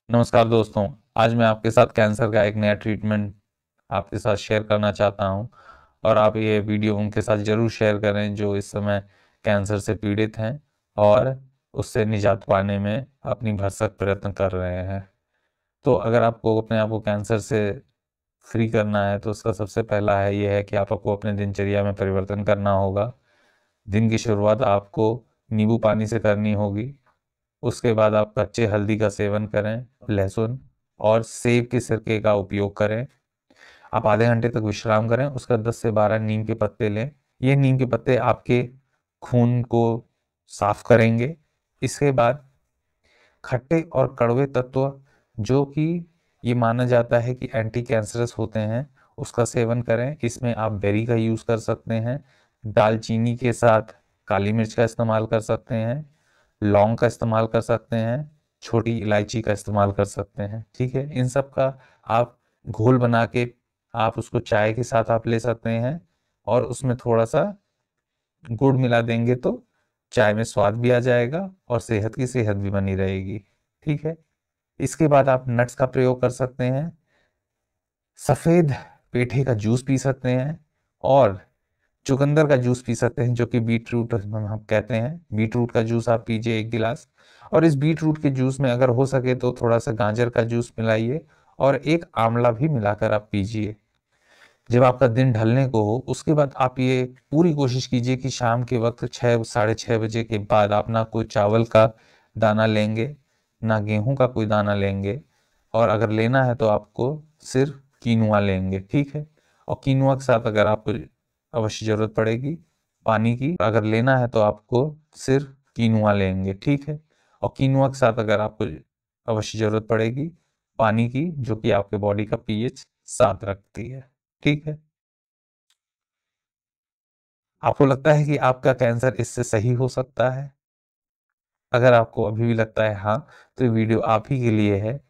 नमस्कार दोस्तों। आज मैं आपके साथ कैंसर का एक नया ट्रीटमेंट आपके साथ शेयर करना चाहता हूं और आप ये वीडियो उनके साथ ज़रूर शेयर करें जो इस समय कैंसर से पीड़ित हैं और उससे निजात पाने में अपनी भरसक प्रयत्न कर रहे हैं। तो अगर आपको अपने आप को कैंसर से फ्री करना है तो उसका सबसे पहला है ये है कि आपको अपने दिनचर्या में परिवर्तन करना होगा। दिन की शुरुआत आपको नींबू पानी से करनी होगी। उसके बाद आप कच्चे हल्दी का सेवन करें, लहसुन और सेब के सिरके का उपयोग करें। आप आधे घंटे तक विश्राम करें, उसका 10 से 12 नीम के पत्ते लें। ये नीम के पत्ते आपके खून को साफ करेंगे। इसके बाद खट्टे और कड़वे तत्व जो कि ये माना जाता है कि एंटी कैंसरस होते हैं, उसका सेवन करें। इसमें आप बेरी का यूज़ कर सकते हैं, दालचीनी के साथ काली मिर्च का इस्तेमाल कर सकते हैं, लौंग का इस्तेमाल कर सकते हैं, छोटी इलायची का इस्तेमाल कर सकते हैं। ठीक है, इन सब का आप घोल बना के आप उसको चाय के साथ आप ले सकते हैं और उसमें थोड़ा सा गुड़ मिला देंगे तो चाय में स्वाद भी आ जाएगा और सेहत की सेहत भी बनी रहेगी। ठीक है, इसके बाद आप नट्स का प्रयोग कर सकते हैं, सफ़ेद पेठे का जूस पी सकते हैं और चुकंदर का जूस पी सकते हैं जो कि बीट रूट हम कहते हैं। बीट रूट का जूस आप पीजिए 1 गिलास, और इस बीट रूट के जूस में अगर हो सके तो थोड़ा सा गाजर का जूस मिलाइए और एक आंवला भी मिलाकर आप पीजिए। जब आपका दिन ढलने को हो उसके बाद आप ये पूरी कोशिश कीजिए कि शाम के वक्त 6 साढ़े 6 बजे के बाद आप ना कोई चावल का दाना लेंगे, ना गेहूं का कोई दाना लेंगे, और अगर लेना है तो आपको सिर्फ कीनुआ लेंगे। ठीक है, और कीनुआ के साथ अगर आपको अवश्य ज़रूरत पड़ेगी पानी की, अगर लेना है तो आपको सिर्फ कीनुआ लेंगे। ठीक है, और कीनुआ के साथ अगर आपको अवश्य ज़रूरत पड़ेगी पानी की, जो कि आपके बॉडी का पीएच 7 रखती है। ठीक है, आपको लगता है कि आपका कैंसर इससे सही हो सकता है? अगर आपको अभी भी लगता है हाँ, तो ये वीडियो आप ही के लिए है।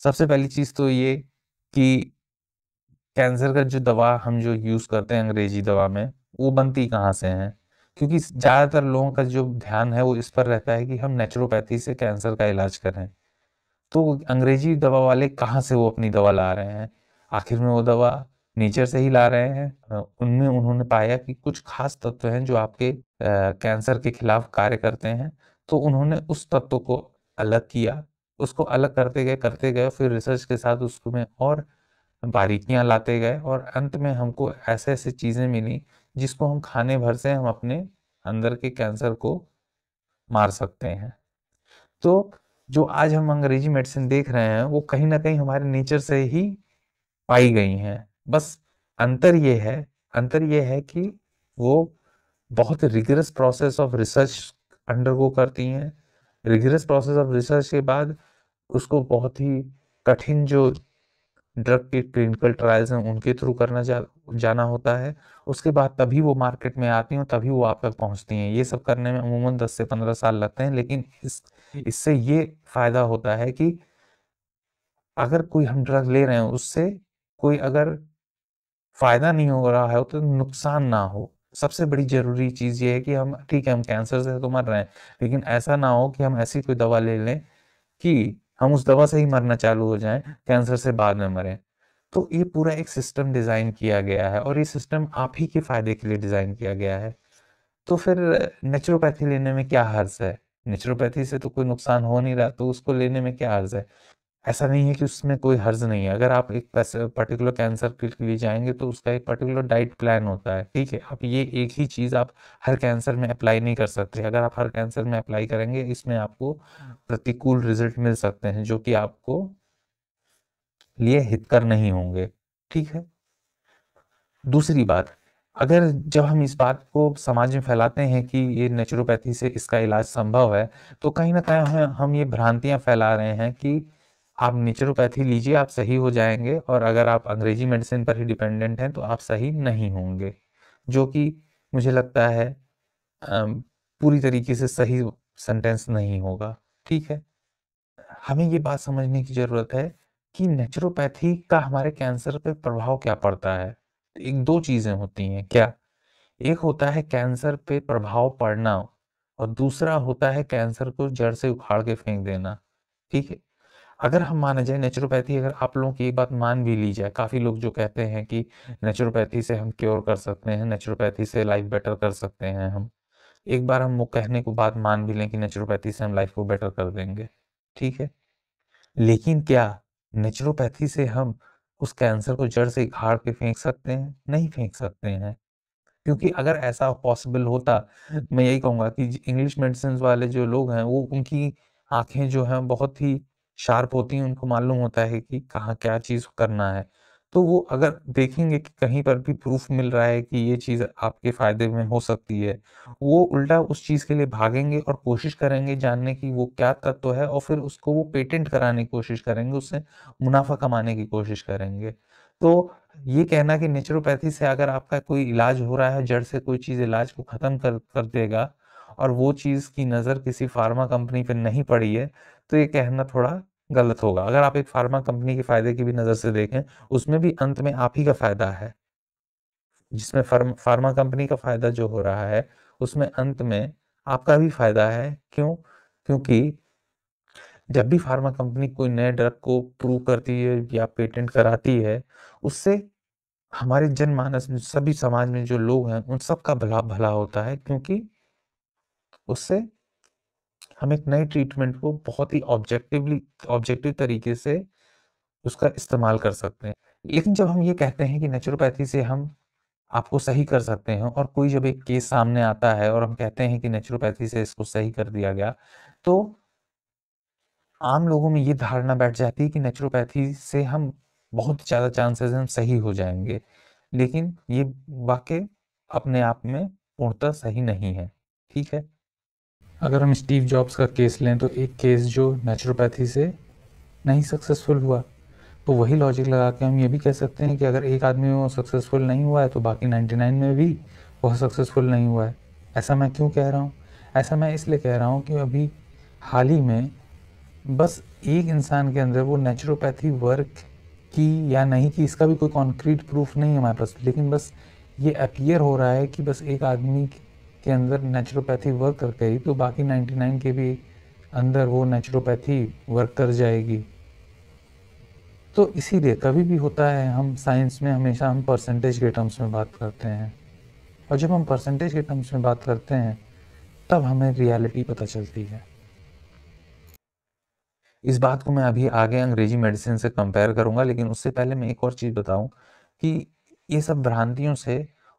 सबसे पहली चीज़ तो ये कि कैंसर का जो दवा हम जो यूज़ करते हैं अंग्रेजी दवा में, वो बनती कहाँ से है? क्योंकि ज़्यादातर लोगों का जो ध्यान है वो इस पर रहता है कि हम नेचुरोपैथी से कैंसर का इलाज करें। तो अंग्रेजी दवा वाले कहाँ से वो अपनी दवा ला रहे हैं? आखिर में वो दवा नेचर से ही ला रहे हैं। उनमें उन्होंने पाया कि कुछ खास तत्व हैं जो आपके कैंसर के खिलाफ कार्य करते हैं, तो उन्होंने उस तत्व को अलग किया। उसको अलग करते गए, फिर रिसर्च के साथ उसमें और बारीकियाँ लाते गए और अंत में हमको ऐसे-ऐसे चीज़ें मिली जिसको हम खाने भर से हम अपने अंदर के कैंसर को मार सकते हैं। तो जो आज हम अंग्रेजी मेडिसिन देख रहे हैं वो कहीं न कहीं हमारे नेचर से ही पाई गई हैं। बस अंतर ये है अंतर ये है कि वो बहुत rigorous process of research undergo करती हैं। रिगरस प्रोसेस ऑफ रिसर्च के बाद उसको बहुत ही कठिन जो ड्रग के क्लिनिकल ट्रायल्स हैं उनके थ्रू जाना होता है। उसके बाद तभी वो मार्केट में आती हैं और तभी वो आप तक पहुँचती हैं। ये सब करने में अमूमन 10 से 15 साल लगते हैं, लेकिन इससे ये फ़ायदा होता है कि अगर कोई हम ड्रग ले रहे हैं उससे कोई अगर फ़ायदा नहीं हो रहा है तो नुकसान ना हो। सबसे बड़ी ज़रूरी चीज़ ये है कि हम ठीक है, हम कैंसर से तो मर रहे हैं, लेकिन ऐसा ना हो कि हम ऐसी कोई दवा ले लें कि हम उस दवा से ही मरना चालू हो जाएँ, कैंसर से बाद में मरें। तो ये पूरा एक सिस्टम डिज़ाइन किया गया है और ये सिस्टम आप ही के फ़ायदे के लिए डिज़ाइन किया गया है। तो फिर नेचुरोपैथी लेने में क्या हर्ज़ है? नेचुरोपैथी से तो कोई नुकसान हो नहीं रहा, तो उसको लेने में क्या हर्ज़ है? ऐसा नहीं है कि उसमें कोई हर्ज़ नहीं है। अगर आप एक पर्टिकुलर कैंसर के लिए जाएँगे तो उसका एक पर्टिकुलर डाइट प्लान होता है, ठीक है? आप ये एक ही चीज़ आप हर कैंसर में अप्लाई नहीं कर सकते। अगर आप हर कैंसर में अप्लाई करेंगे, इसमें आपको प्रतिकूल रिज़ल्ट मिल सकते हैं, जो कि आपको लिए हितकर नहीं होंगे, ठीक है? दूसरी बात, अगर जब हम इस बात को समाज में फैलाते हैं कि ये नेचुरोपैथी से इसका इलाज संभव है, तो कहीं न कहीं हम ये भ्रांतियाँ फैला रहे हैं कि आप नेचुरोपैथी लीजिए, आप सही हो जाएँगे, और अगर आप अंग्रेजी मेडिसिन पर ही डिपेंडेंट हैं, तो आप सही नहीं होंगे। जो कि मुझे लगता है पूरी तरीके से सही सेंटेंस नहीं होगा, ठीक है? हमें ये बात समझने की ज़रूरत है कि नेचुरोपैथी का हमारे कैंसर पे प्रभाव क्या पड़ता है। एक 2 चीज़ें होती हैं क्या? एक होता है कैंसर पे प्रभाव पड़ना और दूसरा होता है कैंसर को जड़ से उखाड़ के फेंक देना। ठीक है। अगर हम माना जाए नेचुरोपैथी, अगर आप लोगों की एक बात मान भी ली जाए, काफ़ी लोग जो कहते हैं कि नेचुरोपैथी से हम क्योर कर सकते हैं, नेचुरोपैथी से लाइफ बेटर कर सकते हैं हम। एक बार हम वो कहने को बात मान भी लें कि नेचुरोपैथी से हम लाइफ को बेटर कर देंगे, ठीक है। लेकिन क्या नेचुरोपैथी से हम उस कैंसर को जड़ से उखाड़ के फेंक सकते हैं? नहीं फेंक सकते हैं। क्योंकि अगर ऐसा पॉसिबल होता, मैं यही कहूँगा कि इंग्लिश मेडिसिन वाले जो लोग हैं, वो उनकी आँखें जो हैं बहुत ही शार्प होती हैं, उनको मालूम होता है कि कहाँ क्या चीज़ करना है। तो वो अगर देखेंगे कि कहीं पर भी प्रूफ मिल रहा है कि ये चीज़ आपके फ़ायदे में हो सकती है, वो उल्टा उस चीज़ के लिए भागेंगे और कोशिश करेंगे जानने की वो क्या तत्व है, और फिर उसको वो पेटेंट कराने की कोशिश करेंगे, उससे मुनाफ़ा कमाने की कोशिश करेंगे। तो ये कहना कि नेचुरोपैथी से अगर आपका कोई इलाज हो रहा है, जड़ से कोई चीज़ इलाज को ख़त्म कर कर देगा, और वो चीज़ की नज़र किसी फ़ार्मा कंपनी पे नहीं पड़ी है, तो ये कहना थोड़ा गलत होगा। अगर आप एक फ़ार्मा कंपनी के फ़ायदे की भी नज़र से देखें, उसमें भी अंत में आप ही का फ़ायदा है। जिसमें फ़ार्मा कंपनी का फ़ायदा जो हो रहा है, उसमें अंत में आपका भी फ़ायदा है। क्यों? क्योंकि जब भी फ़ार्मा कंपनी कोई नए ड्रग को प्रूव करती है या पेटेंट कराती है, उससे हमारे जनमानस में, सभी समाज में जो लोग हैं, उन सब का भला भला होता है, क्योंकि उससे हम एक नए ट्रीटमेंट को बहुत ही ऑब्जेक्टिव तरीके से उसका इस्तेमाल कर सकते हैं। लेकिन जब हम ये कहते हैं कि नेचुरोपैथी से हम आपको सही कर सकते हैं, और कोई जब एक केस सामने आता है और हम कहते हैं कि नेचुरोपैथी से इसको सही कर दिया गया, तो आम लोगों में ये धारणा बैठ जाती है कि नेचुरोपैथी से हम बहुत ज़्यादा चांसेस हैं हम सही हो जाएँगे। लेकिन ये वाक़ई अपने आप में पूर्णतः सही नहीं है, ठीक है? अगर हम स्टीव जॉब्स का केस लें, तो एक केस जो नेचुरोपैथी से नहीं सक्सेसफुल हुआ, तो वही लॉजिक लगा के हम ये भी कह सकते हैं कि अगर एक आदमी में वो सक्सेसफुल नहीं हुआ है, तो बाकी 99 में भी वह सक्सेसफुल नहीं हुआ है। ऐसा मैं क्यों कह रहा हूँ? ऐसा मैं इसलिए कह रहा हूँ कि अभी हाल ही में बस एक इंसान के अंदर वो नेचुरोपैथी वर्क की या नहीं की, इसका भी कोई कॉन्क्रीट प्रूफ नहीं है हमारे पास, लेकिन बस ये अपीयर हो रहा है कि बस एक आदमी के अंदर नेचुरोपैथी वर्क कर गई, तो बाकी 99 के भी अंदर वो नेचुरोपैथी वर्क कर जाएगी। तो इसीलिए कभी भी होता है, हम साइंस में हमेशा हम परसेंटेज के टर्म्स में बात करते हैं, और जब हम परसेंटेज के टर्म्स में बात करते हैं, तब हमें रियलिटी पता चलती है। इस बात को मैं अभी आगे अंग्रेजी मेडिसिन से कंपेयर करूँगा, लेकिन उससे पहले मैं एक और चीज़ बताऊँ कि ये सब भ्रांतियों से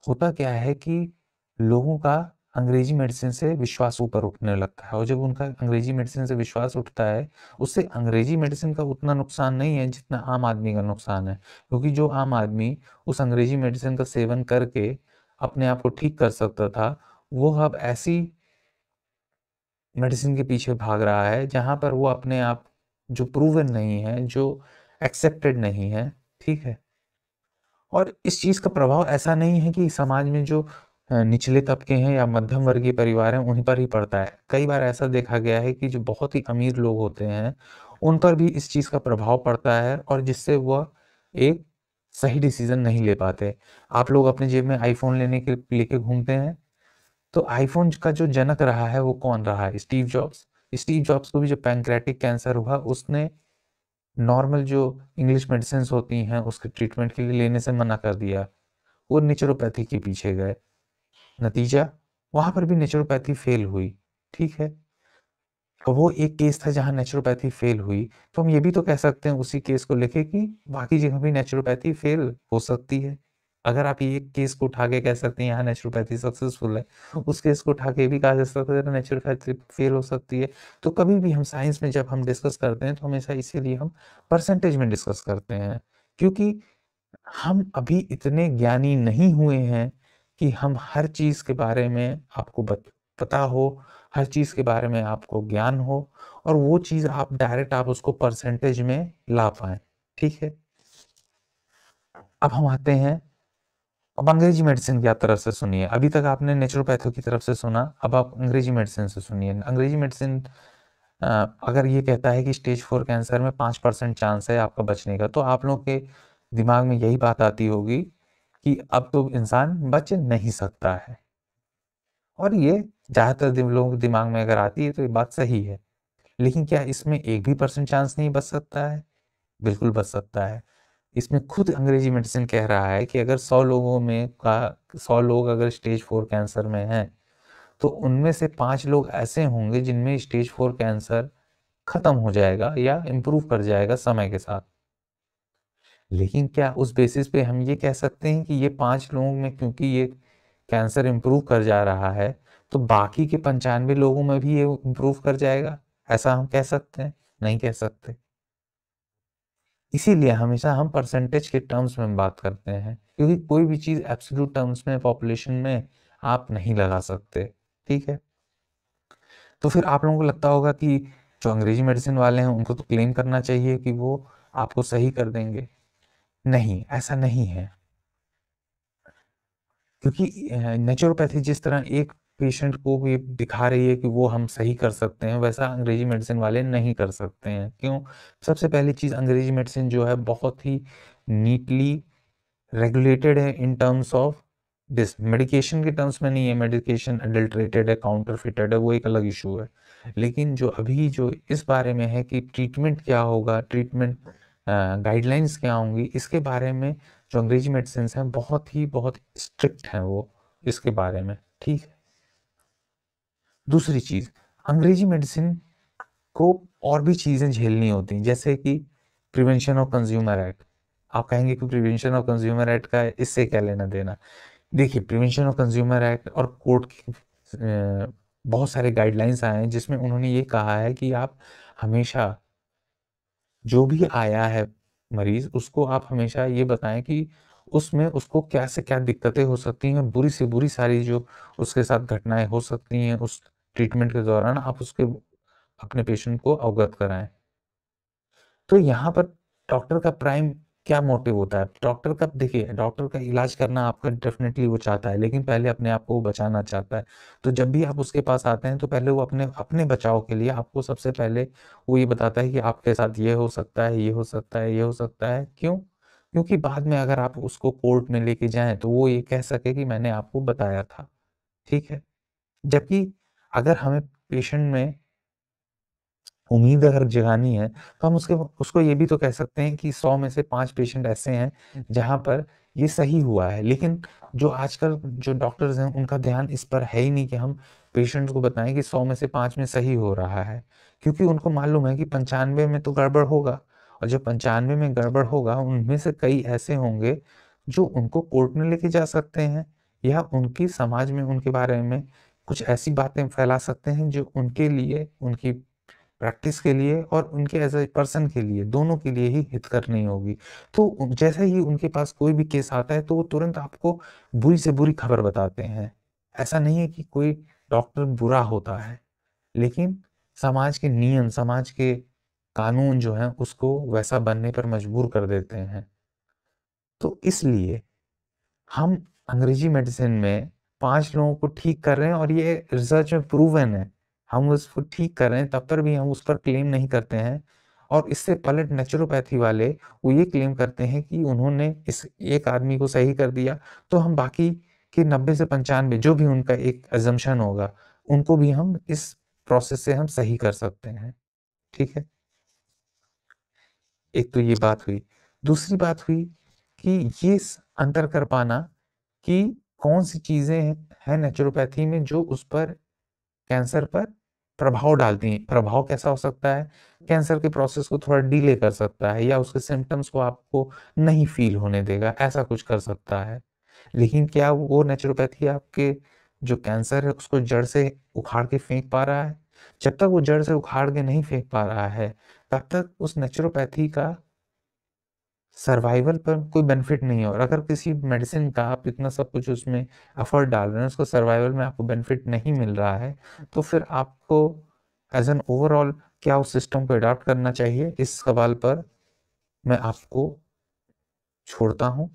होता क्या है कि लोगों का अंग्रेजी मेडिसिन से विश्वास ऊपर उठने लगता है, और जब उनका अंग्रेजी मेडिसिन से विश्वास उठता है, उससे अंग्रेजी मेडिसिन का उतना नुकसान नहीं है जितना आम आदमी का नुकसान है। क्योंकि जो आम आदमी उस अंग्रेजी मेडिसिन का सेवन करके अपने आप को ठीक कर सकता था, वो अब ऐसी मेडिसिन के पीछे भाग रहा है जहाँ पर वो अपने आप, जो प्रूवन नहीं है, जो एक्सेप्टेड नहीं है, ठीक है? और इस चीज़ का प्रभाव ऐसा नहीं है कि समाज में जो निचले तबके हैं या मध्यम वर्गीय परिवार हैं, उन्हीं पर ही पड़ता है। कई बार ऐसा देखा गया है कि जो बहुत ही अमीर लोग होते हैं, उन पर भी इस चीज़ का प्रभाव पड़ता है, और जिससे वह एक सही डिसीज़न नहीं ले पाते। आप लोग अपनी जेब में आईफ़ोन लेके घूमते हैं, तो आईफ़ोन का जो जनक रहा है, वो कौन रहा है? Steve jobs. स्टीव जॉब्स को भी जब पैंक्रियाटिक कैंसर हुआ, उसने नॉर्मल जो इंग्लिश मेडिसिन्स होती हैं, उसके ट्रीटमेंट के लिए लेने से मना कर दिया। वो नेचुरोपैथी के पीछे गए। नतीजा, वहाँ पर भी नेचुरोपैथी फेल हुई, ठीक है? तो वो एक केस था जहाँ नेचुरोपैथी फेल हुई, तो हम ये भी तो कह सकते हैं उसी केस को लेके कि बाकी जगह भी नेचुरोपैथी फेल हो सकती है। अगर आप ये एक केस को उठा के कह सकते हैं यहाँ नेचुरोपैथी सक्सेसफुल है, उस केस को उठा के ये भी कहा जा सकता है नेचुरोपैथी फेल हो सकती है। तो कभी भी हम साइंस में जब हम डिस्कस करते हैं, तो हमेशा इसीलिए हम परसेंटेज में डिस्कस करते हैं। क्योंकि हम अभी इतने ज्ञानी नहीं हुए हैं कि हम हर चीज़ के बारे में आपको पता हो, हर चीज़ के बारे में आपको ज्ञान हो, और वो चीज़ आप डायरेक्ट आप उसको परसेंटेज में ला पाएँ, ठीक है? अब हम आते हैं, अब अंग्रेजी मेडिसिन की आप तरफ से सुनिए। अभी तक आपने नेचुरोपैथी की तरफ से सुना, अब आप अंग्रेजी मेडिसिन से सुनिए। अंग्रेजी मेडिसिन अ, अगर ये कहता है कि स्टेज 4 कैंसर में 5% चांस है आपका बचने का, तो आप लोगों के दिमाग में यही बात आती होगी कि अब तो इंसान बच नहीं सकता है। और ये ज़्यादातर लोगों के दिमाग में अगर आती है, तो ये बात सही है। लेकिन क्या इसमें 1% चांस नहीं बच सकता है? बिल्कुल बच सकता है। इसमें खुद अंग्रेजी मेडिसिन कह रहा है कि अगर 100 लोगों में का 100 लोग अगर स्टेज 4 कैंसर में हैं, तो उनमें से 5 लोग ऐसे होंगे जिनमें स्टेज 4 कैंसर खत्म हो जाएगा या इम्प्रूव कर जाएगा समय के साथ। लेकिन क्या उस बेसिस पे हम ये कह सकते हैं कि ये 5 लोगों में क्योंकि ये कैंसर इम्प्रूव कर जा रहा है, तो बाकी के 95 लोगों में भी ये इम्प्रूव कर जाएगा? ऐसा हम कह सकते हैं? नहीं कह सकते। इसीलिए हमेशा हम परसेंटेज के टर्म्स में बात करते हैं, क्योंकि कोई भी चीज़ एब्सोल्यूट टर्म्स में पॉपुलेशन में आप नहीं लगा सकते। ठीक है? तो फिर आप लोगों को लगता होगा कि जो अंग्रेजी मेडिसिन वाले हैं उनको तो क्लेम करना चाहिए कि वो आपको सही कर देंगे। नहीं, ऐसा नहीं है। क्योंकि नेचुरोपैथी जिस तरह एक पेशेंट को भी दिखा रही है कि वो हम सही कर सकते हैं, वैसा अंग्रेजी मेडिसिन वाले नहीं कर सकते हैं। क्यों? सबसे पहली चीज़, अंग्रेजी मेडिसिन जो है बहुत ही नीटली रेगुलेटेड है in terms of this. Medication के टर्म्स में नहीं है, मेडिकेशन अडल्ट्रेटेड है, काउंटरफिटेड है, वो एक अलग इशू है। लेकिन जो अभी जो इस बारे में है कि ट्रीटमेंट क्या होगा, ट्रीटमेंट गाइडलाइंस क्या होंगी, इसके बारे में जो अंग्रेजी मेडिसिन हैं बहुत स्ट्रिक्ट हैं वो इसके बारे में। ठीक है। दूसरी चीज़, अंग्रेजी मेडिसिन को और भी चीज़ें झेलनी होती हैं, जैसे कि प्रिवेंशन ऑफ कंज्यूमर एक्ट। आप कहेंगे कि प्रिवेंशन ऑफ कंज्यूमर एक्ट का इससे क्या लेना देना? देखिए, प्रिवेंशन ऑफ कंज्यूमर एक्ट और कोर्ट की बहुत सारे गाइडलाइंस आए हैं जिसमें उन्होंने ये कहा है कि आप हमेशा जो भी आया है मरीज, उसको आप हमेशा ये बताएं कि उसमें उसको क्या से क्या दिक्कतें हो सकती हैं, बुरी से बुरी सारी जो उसके साथ घटनाएं हो सकती हैं उस ट्रीटमेंट के दौरान, आप उसके अपने पेशेंट को अवगत कराएं। तो यहाँ पर डॉक्टर का प्राइम क्या मोटिव होता है? डॉक्टर का, देखिए, डॉक्टर का इलाज करना आपका डेफिनेटली वो चाहता है, लेकिन पहले अपने आप को वो बचाना चाहता है। तो जब भी आप उसके पास आते हैं तो पहले वो अपने अपने बचाव के लिए आपको सबसे पहले वो ये बताता है कि आपके साथ ये हो सकता है, ये हो सकता है, ये हो सकता है। क्यों? क्योंकि बाद में अगर आप उसको कोर्ट में लेके जाएं तो वो ये कह सके कि मैंने आपको बताया था। ठीक है। जबकि अगर हमें पेशेंट में उम्मीद अगर जगानी है, तो हम उसको ये भी तो कह सकते हैं कि 100 में से 5 पेशेंट ऐसे हैं जहाँ पर ये सही हुआ है। लेकिन जो आजकल जो डॉक्टर्स हैं उनका ध्यान इस पर है ही नहीं कि हम पेशेंट्स को बताएं कि 100 में से 5 में सही हो रहा है, क्योंकि उनको मालूम है कि 95 में तो गड़बड़ होगा, और जो 95 में गड़बड़ होगा उनमें से कई ऐसे होंगे जो उनको कोर्ट में लेके जा सकते हैं, या उनकी समाज में उनके बारे में कुछ ऐसी बातें फैला सकते हैं जो उनके लिए, उनकी प्रैक्टिस के लिए और उनके एज ए पर्सन के लिए, दोनों के लिए ही हितकर नहीं होगी। तो जैसे ही उनके पास कोई भी केस आता है तो वो तुरंत आपको बुरी से बुरी खबर बताते हैं। ऐसा नहीं है कि कोई डॉक्टर बुरा होता है, लेकिन समाज के नियम, समाज के कानून जो हैं उसको वैसा बनने पर मजबूर कर देते हैं। तो इसलिए हम अंग्रेजी मेडिसिन में 5 लोगों को ठीक कर रहे हैं, और ये रिसर्च में प्रूवन है। हम उसको ठीक कर रहे हैं, तब पर भी हम उस पर क्लेम नहीं करते हैं। और इससे पलट नेचुरोपैथी वाले वो ये क्लेम करते हैं कि उन्होंने इस एक आदमी को सही कर दिया, तो हम बाकी के 90 से 95 जो भी उनका एक अजम्पशन होगा, उनको भी हम इस प्रोसेस से हम सही कर सकते हैं। ठीक है। एक तो ये बात हुई। दूसरी बात हुई कि ये अंतर कर पाना कि कौन सी चीजें हैं नेचुरोपैथी में जो उस पर, कैंसर पर प्रभाव डालती हैं। प्रभाव कैसा हो सकता है? कैंसर के प्रोसेस को थोड़ा डिले कर सकता है, या उसके सिम्टम्स को आपको नहीं फील होने देगा, ऐसा कुछ कर सकता है। लेकिन क्या वो नेचुरोपैथी आपके जो कैंसर है उसको जड़ से उखाड़ के फेंक पा रहा है? जब तक वो जड़ से उखाड़ के नहीं फेंक पा रहा है, तब तक उस नेचुरोपैथी का सर्वाइवल पर कोई बेनिफिट नहीं है। और अगर किसी मेडिसिन का आप इतना सब कुछ उसमें एफर्ट डाल रहे हैं, उसको सर्वाइवल में आपको बेनिफिट नहीं मिल रहा है, तो फिर आपको एज एन ओवरऑल क्या उस सिस्टम को अडॉप्ट करना चाहिए, इस सवाल पर मैं आपको छोड़ता हूँ।